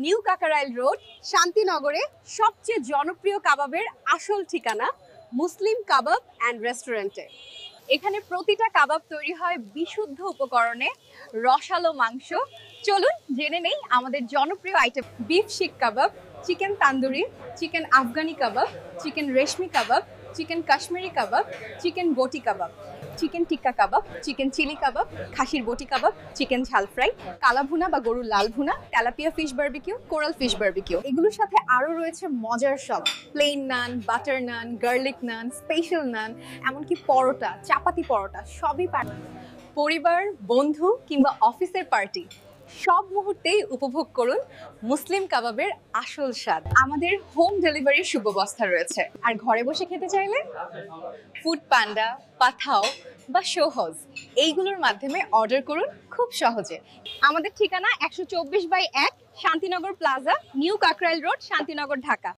New কাকারাইল road, শান্তিনগরে সবচেয়ে জনপ্রিয় কাবাবের আসল ঠিকানা মুসলিম কাবাব অ্যান্ড রেস্টুরেন্টে। এখানে প্রতিটা কাবাব তৈরি হয় বিশুদ্ধ উপকরণে, রসালো মাংস। চলুন জেনে নেই আমাদের জনপ্রিয় আইটেম। বিফ শিক কাবাব, চিকেন তান্দুরি, চিকেন আফগানি কাবাব, চিকেন রেশমি কাবাব, চিকেন কাশ্মীরি কাবাব, চিকেন বটি কাবাব, চিকেন টিক্কা কাবাব, চিকেন চিলি কাবাব, খাসির বটি কাবাব, চিকেন ঝাল ফ্রাই, কালা ভুনা বা গরুর লাল ভুনা, tilapia fish barbecue, coral fish barbecue. এগুলোর সাথে আরও রয়েছে মজার সব প্লেন নান, বাটার নান, গার্লিক নান, স্পেশাল নান, এমনকি পরোটা, চাপাতি পরোটা সবই পরিবার, বন্ধু কিংবা অফিসের পার্টি সব মুহূর্তেই উপভোগ করুন মুসলিম কাবাবের আসল স্বাদ। আমাদের হোম ডেলিভারির সুব্যবস্থা রয়েছে। আর ঘরে বসে খেতে চাইলে ফুড পান্ডা, পাঠাও বা সোহজ এইগুলোর মাধ্যমে অর্ডার করুন খুব সহজে। আমাদের ঠিকানা 124/1 Shantinagar plaza, new Kakrail road, Shantinagar, Dhaka.